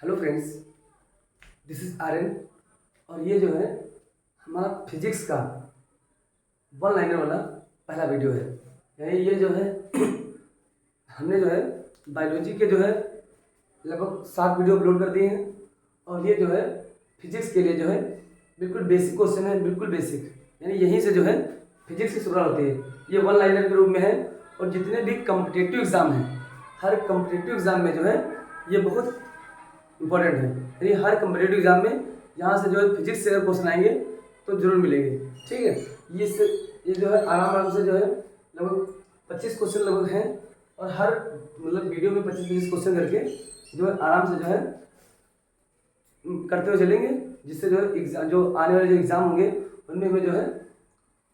Hello friends, this is Aryan. और ये जो है हमारा फिजिक्स का वन लाइनर वाला पहला वीडियो है। यानी ये जो है हमने जो है बायोलॉजी के जो है लगभग 7 वीडियो अपलोड कर दिए हैं। और ये जो है फिजिक्स के लिए जो है बिल्कुल बेसिक क्वेश्चन है, बिल्कुल बेसिक। यानी यहीं से जो है फिजिक्स की शुरुआत होती है। ये वन लाइनर के रूप में है। और जितने भी कम्पिटिटिव एग्ज़ाम हैं, हर कम्पिटिटिव एग्ज़ाम में जो है ये बहुत इंपॉर्टेंट है। यानी हर कम्पिटिटिव एग्जाम में यहाँ से जो है फिजिक्स से अगर क्वेश्चन आएंगे तो जरूर मिलेंगे। ठीक है, ये जो है आराम आराम से जो है लगभग 25 क्वेश्चन लगभग हैं। और हर मतलब वीडियो में 25-25 क्वेश्चन करके जो है आराम से जो है करते हुए चलेंगे, जिससे जो है एग्जाम जो आने वाले जो एग्ज़ाम होंगे उनमें हमें जो है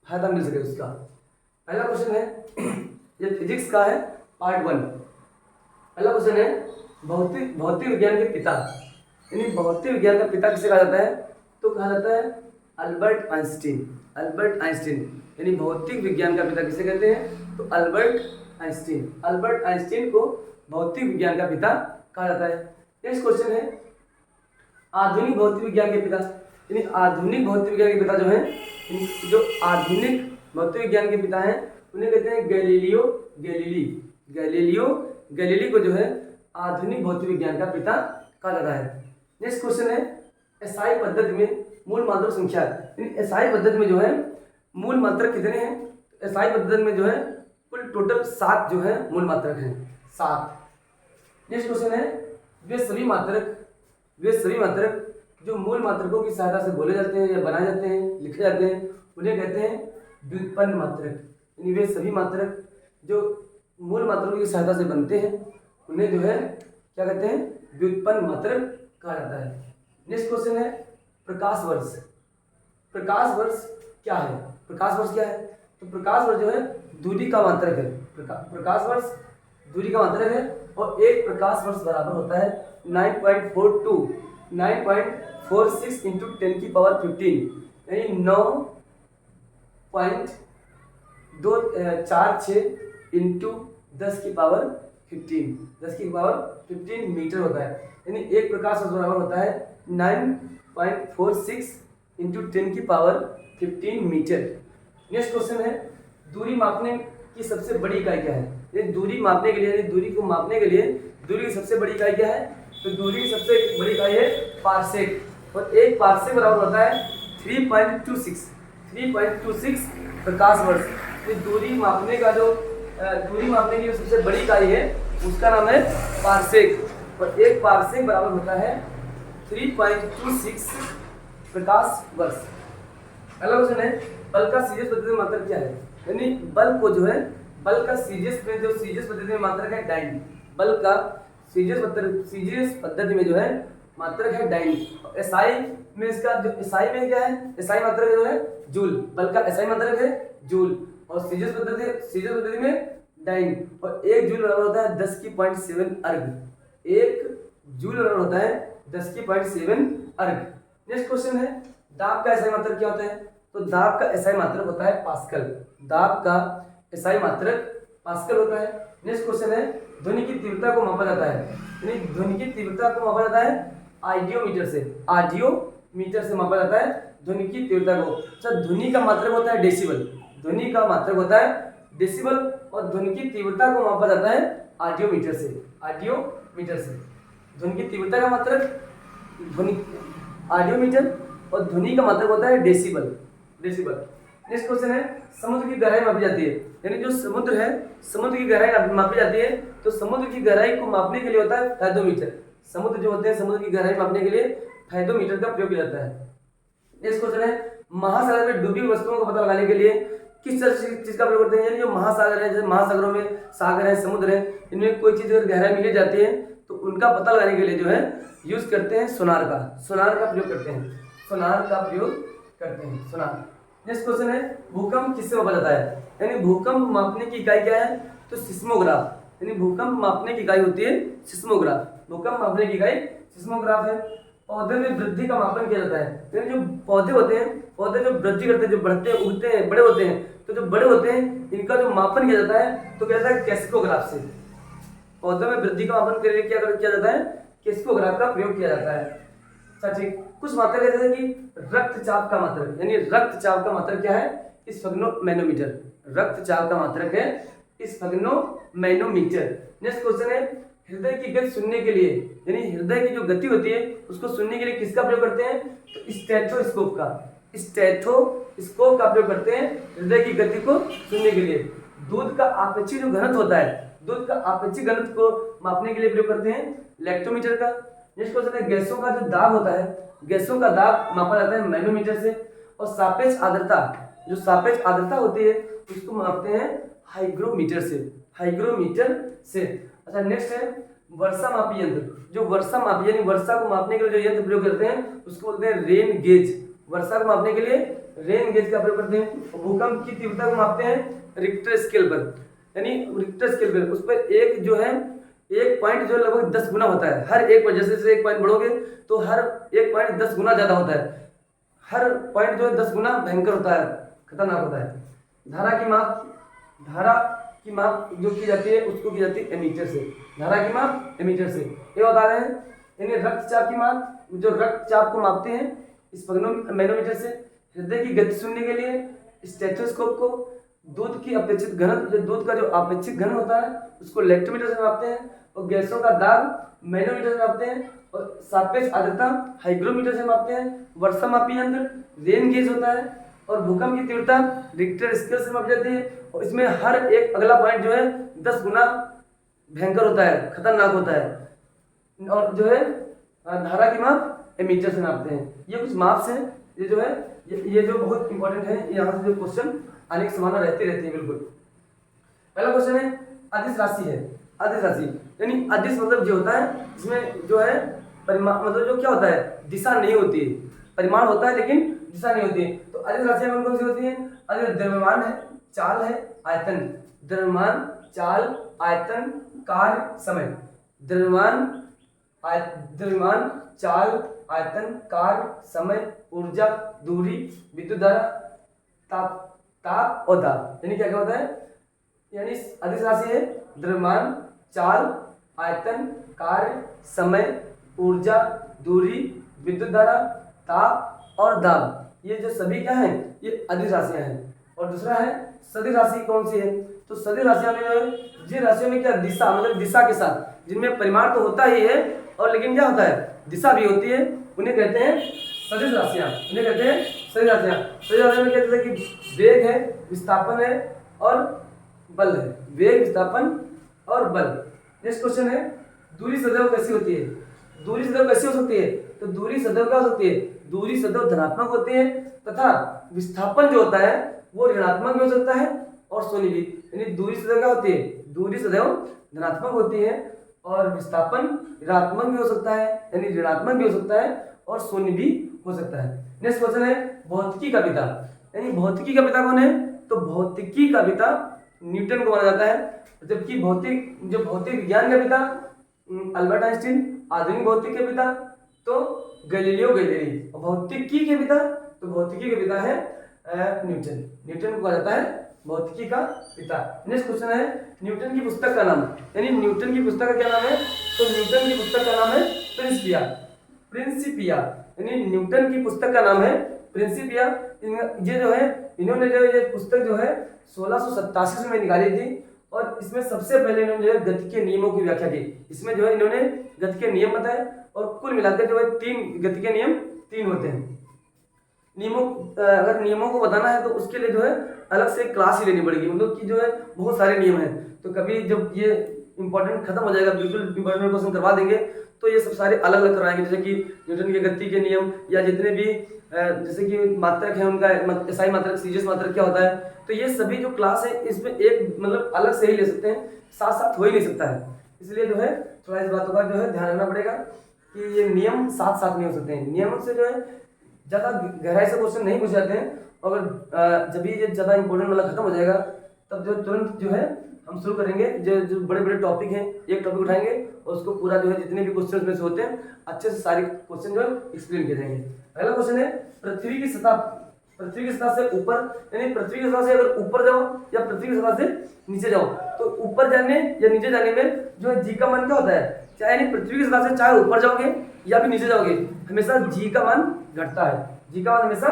फायदा मिल सके उसका। पहला क्वेश्चन है ये फिजिक्स का है, पार्ट 1। पहला क्वेश्चन है भौतिक विज्ञान के पिता। यानी भौतिक विज्ञान का पिता किसे कहा जाता है? तो कहा जाता है अल्बर्ट आइंस्टीन। अल्बर्ट आइंस्टीन यानी भौतिक विज्ञान का पिता किसे कहते हैं? तो अल्बर्ट आइंस्टीन। अल्बर्ट आइंस्टीन को भौतिक विज्ञान का पिता कहा जाता है। नेक्स्ट क्वेश्चन है आधुनिक भौतिक विज्ञान के पिता। यानी आधुनिक भौतिक विज्ञान के पिता जो है, जो आधुनिक भौतिक विज्ञान के पिता हैं उन्हें कहते हैं गैलीलियो गैलीली। गैलीलियो गैलीली को जो है आधुनिक भौतिक विज्ञान का पिता कहा जाता है। नेक्स्ट क्वेश्चन है एसआई पद्धति में मूल मात्रक संख्या। एसआई पद्धति में जो है मूल मात्रक कितने हैं? एसआई पद्धति में जो है कुल टोटल 7 जो है मूल मात्रक हैं, 7। नेक्स्ट क्वेश्चन है वे सभी मात्रक जो मूल मात्रकों की सहायता से बोले जाते हैं या बनाए जाते हैं, लिखे जाते हैं, उन्हें कहते हैं व्युत्पन्न मात्रक। यानी वे सभी मात्रक जो मूल मात्रकों की सहायता से बनते हैं उन्हें जो है क्या कहते हैं? व्युत्पन्न मात्रक कहा जाता है। नेक्स्ट क्वेश्चन है प्रकाश वर्ष। प्रकाश वर्ष क्या है? प्रकाश वर्ष क्या है? तो प्रकाश वर्ष जो है दूरी का मात्रक है। प्रकाश वर्ष दूरी का मात्रक है। और एक प्रकाश वर्ष बराबर होता है 9.46 इंटू 10⁻15। यानी 9.246 इंटू 10⁻15 मीटर होता है। यानी एक प्रकाश वर्ष बराबर होता है 9.46 इंटू 10⁻15 मीटर। नेक्स्ट क्वेश्चन है दूरी मापने की सबसे बड़ी इकाई क्या है? ये दूरी मापने के लिए, यानी दूरी को मापने के लिए दूरी की सबसे बड़ी इकाई क्या है? तो दूरी की सबसे बड़ी इकाई है पारसेक। और एक पारसेक बराबर होता है 3.26 प्रकाश वर्ष। ये दूरी मापने की जो सबसे बड़ी इकाई है उसका नाम है पारसेक। और एक पारसेक बराबर होता है 3.26 प्रकाश वर्ष। अगला क्वेश्चन है बल का सीजीएस पद्धति में मात्रक क्या है? यानी बल को जो है बल का सीजीएस पद्धति में मात्रक है डाइन। बल का सीजीएस पद्धति में जो है मात्रक है डाइन। एसआई में इसका जो एसआई में क्या है? एसआई मात्रक जो है जूल। बल का एसआई मात्रक है जूल। और सीजीएस पद्धति में डाइन। और 1 जूल बराबर होता है 10⁻7 अर्ग। 1 जूल बराबर होता है 10⁻7 अर्ग। नेक्स्ट क्वेश्चन है दाब का एसआई मात्रक क्या होता है? तो दाब का एसआई मात्रक होता है पास्कल। दाब का एसआई मात्रक पास्कल होता है। नेक्स्ट क्वेश्चन है ध्वनि की तीव्रता को मापा जाता है। यानी ध्वनि की तीव्रता को मापा जाता है आइडियोमीटर से। आइडियोमीटर से मापा जाता है ध्वनि की तीव्रता को। अच्छा, ध्वनि का मात्रक होता है डेसिबल। ध्वनि का मात्रक होता है डेसिबल। और ध्वनि की तीव्रता को मापा जाता है आइडियोमीटर से। ध्वनि की तीव्रता का मात्रक आइडियोमीटर और ध्वनि का मात्रक होता है डेसिबल। नेक्स्ट क्वेश्चन है समुद्र की गहराई मापी जाती है। यानी जो समुद्र है, समुद्र की गहराई मापी जाती है। तो समुद्र की गहराई को मापने के लिए होता है फैथोमीटर। समुद्र जो होते हैं, समुद्र की गहराई मापने के लिए फैथोमीटर का प्रयोग किया जाता है। नेक्स्ट क्वेश्चन है महासागर में डूबी वस्तुओं का पता लगाने के लिए किस चीज का प्रयोग करते हैं? यानी जो महासागर है, जैसे महासागरों में सागर है, समुद्र है, इनमें कोई चीज अगर गहराई मिली जाती है तो उनका पता लगाने के लिए जो है यूज करते हैं सोनार का प्रयोग करते हैं। सोनार। नेक्स्ट क्वेश्चन है भूकंप किससे मापा जाता है? यानी भूकंप मापने की इकाई क्या है? तो सिस्मोग्राफ। यानी भूकंप मापने की इकाई होती है सिस्मोग्राफ। भूकंप मापने की इकाई सिस्मोग्राफ है। पौधे में वृद्धि का मापन किया जाता है। यानी जो पौधे होते हैं, पौधे जो वृद्धि करते हैं, जो बढ़ते हैं, उगते हैं, बड़े होते हैं, तो जो बड़े होते हैं इनका जो मापन किया जाता है तो क्या जाता है? कैस्कोग्राफ से। पौधों में वृद्धि का मापन किया जाता है किसकोग्राफ का प्रयोग किया जाता है। अच्छा ठीक, कुछ मात्रक जैसे कि रक्तचाप का मात्रक, यानी रक्तचाप का मात्रक क्या है, स्फग्नोमैनोमीटर। रक्तचाप का मात्रक है स्फग्नोमैनोमीटर। नेक्स्ट क्वेश्चन है, हृदय की गति सुनने के लिए, यानी हृदय की जो गति होती है उसको सुनने के लिए किसका प्रयोग करते हैं, तो स्टेथोस्कोप का, स्टेथोस्कोप का प्रयोग करते हैं हृदय की गति को सुनने के लिए। दूध का आपेक्षिक जो घनत्व होता है, दूध का आपेक्षिक घनत्व को मापने के लिए प्रयोग करते हैं लैक्टोमीटर का। नेक्स्ट क्वेश्चन है, गैसों का जो दाब होता है, गैसों का दाब मापा जाता है मैनोमीटर से। और सापेक्ष आर्द्रता, जो सापेक्ष आर्द्रता होती है उसको मापते हैं हाइग्रोमीटर से, हाइग्रोमीटर से। अच्छा नेक्स्ट है वर्षा मापी यंत्र, जो वर्षा मापी यानी वर्षा को मापने के लिए जो यंत्र प्रयोग करते हैं उसको बोलते हैं रेन गेज। वर्षा को मापने के लिए रेन गेज का प्रयोग करते हैं। भूकंप की तीव्रता को मापते हैं रिक्टर स्केल पर, यानी रिक्टर स्केल पर उस पर एक जो है एक पॉइंट जो लगभग 10 गुना होता है। हर एक पॉइंट, जैसे एक पॉइंट बढ़ोगे तो हर एक पॉइंट 10 गुना ज्यादा होता है। हर पॉइंट जो है 10 गुना भयंकर होता है, खतरनाक होता है। धारा की माप, धारा की माप जो की जाती है उसको की जाती है एमीटर से। धारा की माप एमीटर से। ये बता रहे हैं, यानी रक्तचाप की माप, जो रक्तचाप को मापते हैं स्फग्नोमैनोमीटर से। हृदय की गति सुनने के लिए स्टेथोस्कोप को। दूध की अपेक्षित घनत्व, जो दूध का जो अपेक्षित घन होता है उसको लैक्टोमीटर से मापते हैं। और गैसों का दाब मैनोमीटर से मापते हैं। और सापेक्ष आर्द्रता हाइग्रोमीटर से मापते हैं। वर्षा मापी यंत्र रेन गेज होता है। और भूकंप की तीव्रता रिक्टर स्केल से मापी जाती है। और इसमें हर एक अगला पॉइंट जो है 10 गुना भयंकर होता है, खतरनाक होता है। और जो है धारा की माप एमीटर से मापते हैं। ये कुछ माप्स हैं, ये जो है ये जो बहुत इंपॉर्टेंट है, यहाँ से जो क्वेश्चन आने की संभावना रहती है बिल्कुल। पहला क्वेश्चन है अदिश राशि है। अदिश राशि यानी अदिश मतलब जो होता है इसमें जो है परिमाण, मतलब जो क्या होता है दिशा नहीं होती है, परिमाण होता है लेकिन दिशा नहीं होती है। तो अदिश राशि कौन कौन सी होती है, अदिश द्रव्यमान है, चाल है, आयतन। द्रव्यमान, चाल, आयतन, कार्य, समय। द्रव्यमान, चाल, आयतन, कार्य, समय, ऊर्जा, दूरी, विद्युत धारा, ताप और दाब। यानी क्या क्या होता है, यानी अदिश राशि है द्रव्यमान, चाल, आयतन, कार्य, समय, ऊर्जा, दूरी, विद्युत धारा, ताप और दाब। ये जो सभी क्या हैं, ये अदिश राशियां हैं। और दूसरा है सदिश राशि कौन सी है, तो सदिश राशियां में जो है जिन राशियों में क्या दिशा, मतलब दिशा के साथ, जिनमें परिमाण तो होता ही है और लेकिन क्या होता है दिशा भी होती है, उन्हें कहते हैं सदिश राशियां। उन्हें कहते हैं सदिश राशियां। सदिश राशियां में कहते हैं कि वेग है, विस्थापन है और बल है। वेग, विस्थापन और बल। नेक्स्ट क्वेश्चन है दूरी सदैव कैसी होती है। दूरी सदैव कैसी हो सकती है, तो दूरी सदैव क्या हो सकती है, दूरी सदैव धनात्मक होती है तथा विस्थापन जो होता है वो ऋणात्मक भी हो सकता है और शून्य भी। यानी दूरी सदैव क्या होती है, दूरी सदैव धनात्मक होती है और विस्थापन ऋणात्मक भी हो सकता है, यानी ऋणात्मक भी हो सकता है और शून्य भी हो सकता है। नेक्स्ट क्वेश्चन है भौतिकी का पिता, यानी भौतिकी का पिता कौन है, तो भौतिकी का पिता न्यूटन को माना जाता है। जबकि भौतिक विज्ञान का पिता अल्बर्ट आइंस्टीन, आधुनिक भौतिक के पिता तो गैलीलियो गैलीली। और भौतिकी के पिता, तो भौतिकी के पिता है न्यूटन। न्यूटन को कहा जाता है भौतिकी का पिता। नेक्स्ट क्वेश्चन है न्यूटन की पुस्तक का नाम, यानी न्यूटन की पुस्तक का क्या नाम है, तो न्यूटन की पुस्तक का नाम है प्रिंसिपिया। प्रिंसिपिया यानी न्यूटन की पुस्तक का नाम है प्रिंसिपिया। ये जो है इन्होंने जो ये पुस्तक जो है 1687 में निकाली थी और इसमें सबसे पहले इन्होंने जो है गति के नियमों की व्याख्या की। इसमें जो है इन्होंने गति के नियम बताए और कुल मिलाकर जो है 3 गति के नियम 3 होते हैं। नियमों, अगर नियमों को बताना है तो उसके लिए जो है अलग से क्लास ही लेनी पड़ेगी, मतलब कि जो है बहुत सारे नियम हैं। तो कभी जब ये इंपॉर्टेंट खत्म हो जाएगा, बिल्कुल इंपॉर्टेंट क्वेश्चन करवा देंगे, तो ये सब सारे अलग अलग करवाएंगे, जैसे कि न्यूटन के गति के नियम या जितने भी जैसे कि मात्रक है उनका एसआई मात्रक, सीजीएस मात्रक क्या होता है, तो ये सभी जो क्लास है इसमें एक मतलब अलग से ही ले सकते हैं, साथ साथ हो ही नहीं सकता है। इसलिए जो है थोड़ा इस बातों का जो है ध्यान रखना पड़ेगा कि ये नियम साथ साथ नहीं हो सकते हैं। नियमों से जो है ज़्यादा गहराई से क्वेश्चन नहीं पूछ जाते हैं, और जब ये ज़्यादा इंपॉर्टेंट वाला खत्म हो जाएगा तब जो तुरंत जो है हम शुरू करेंगे, जो बड़े बड़े टॉपिक हैं, एक टॉपिक उठाएंगे और उसको पूरा जो है जितने भी क्वेश्चन में से होते हैं अच्छे से सारे क्वेश्चन जो है एक्सप्लेन किए जाएंगे। पहला क्वेश्चन है पृथ्वी की सतह पृथ्वी की सतह से ऊपर, यानी पृथ्वी की सतह से अगर ऊपर जाओ या पृथ्वी की सतह से नीचे जाओ, तो ऊपर जाने या नीचे जाने में जो है जी का मान क्या होता है, चाहे यानी पृथ्वी की सतह से चाहे ऊपर जाओगे या फिर नीचे जाओगे, हमेशा जी का मान घटता है, जी का मान हमेशा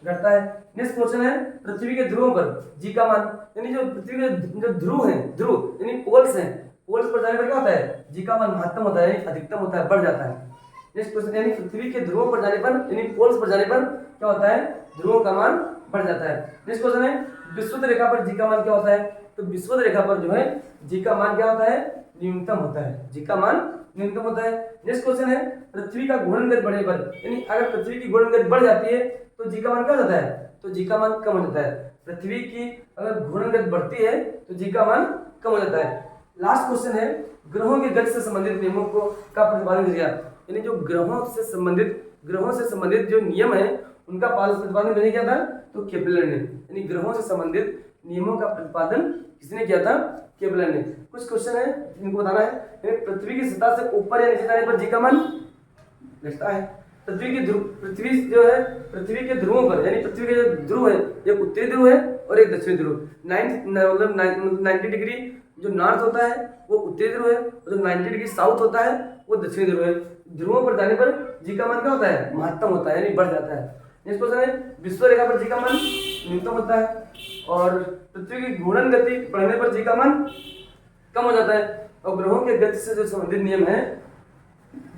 घटता है। नेक्स्ट क्वेश्चन है, पृथ्वी के ध्रुवों पर जी का मान, यानी जो पृथ्वी के जो ध्रुव हैं, ध्रुव यानी पोल्स हैं, पोल्स पर जाने पर क्या होता है, जी का मान महत्तम होता है, अधिकतम होता है, बढ़ जाता है। नेक्स्ट क्वेश्चन, यानी पृथ्वी के ध्रुवों पर जाने पर, यानी पोल्स पर जाने पर क्या होता है, ध्रुवों का मान बढ़ जाता है। नेक्स्ट क्वेश्चन है, विषुवत रेखा पर जी का मान क्या होता है, तो विषुवत रेखा पर जो है जी का मान क्या होता है, न्यूनतम होता है, जी का मान न्यूनतम होता है। नेक्स्ट क्वेश्चन है, पृथ्वी का घूर्णन गति बढ़ने पर, यानी अगर पृथ्वी की घूर्णन गति बढ़ जाती है तो जी का मान क्या हो जाता है, तो जी का मान कम हो जाता है। पृथ्वी की अगर घूर्णन गति बढ़ती है तो जी का मान कम हो जाता है। लास्ट क्वेश्चन है, ग्रहों की गति से संबंधित नियमों को का प्रतिपादन किया, यानी जो ग्रहों से संबंधित जो नियम है उनका प्रतिपादन मैंने किया था, तो केपलर ने, यानी ग्रहों से संबंधित नियमों का प्रतिपादन किसने किया था, केपलर ने। कुछ क्वेश्चन है जिनको बताना है, यानी पृथ्वी की सतह से ऊपर या नीचे जाने पर जी का मान घटता है। पृथ्वी जो है पृथ्वी के ध्रुवों पर, यानी पृथ्वी के जो ध्रुव है, एक उत्तरी ध्रुव है और एक दक्षिणी ध्रुव, 90 डिग्री जो नॉर्थ होता है वो उत्तरी ध्रुव है और जो 90 डिग्री साउथ होता है वो दक्षिणी ध्रुव है। ध्रुवों पर जाने पर जी का मान क्या होता है, महत्तम होता है, यानी बढ़ जाता है। नेक्स्ट क्वेश्चन है, विषुव रेखा पर जी का मान न्यूनतम होता है और पृथ्वी की घूर्णन गति बढ़ने पर जी का मान कम हो जाता है। और ग्रहों के गति से जो संबंधित नियम है,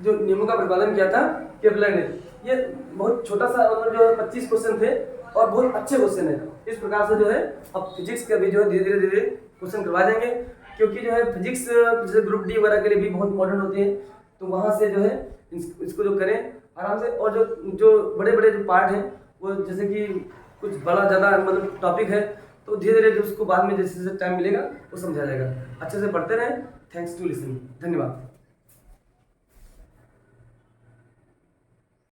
जो नियमों का प्रतिपादन किया था केपलर ने। ये बहुत छोटा सा मतलब जो है 25 क्वेश्चन थे और बहुत अच्छे क्वेश्चन है। इस प्रकार से जो है अब फिजिक्स का भी जो है धीरे धीरे क्वेश्चन करवा देंगे, क्योंकि जो है फिजिक्स जैसे ग्रुप डी वगैरह के लिए भी बहुत इंपॉर्टेंट होती है, तो वहाँ से जो है इसको जो करें आराम से। और जो बड़े बड़े जो पार्ट हैं वो जैसे कि कुछ बड़ा ज़्यादा मतलब टॉपिक है, तो धीरे धीरे जो उसको बाद में जैसे जैसे टाइम मिलेगा वो समझा जाएगा। अच्छे से पढ़ते रहें। थैंक्स टू लिसनिंग, धन्यवाद।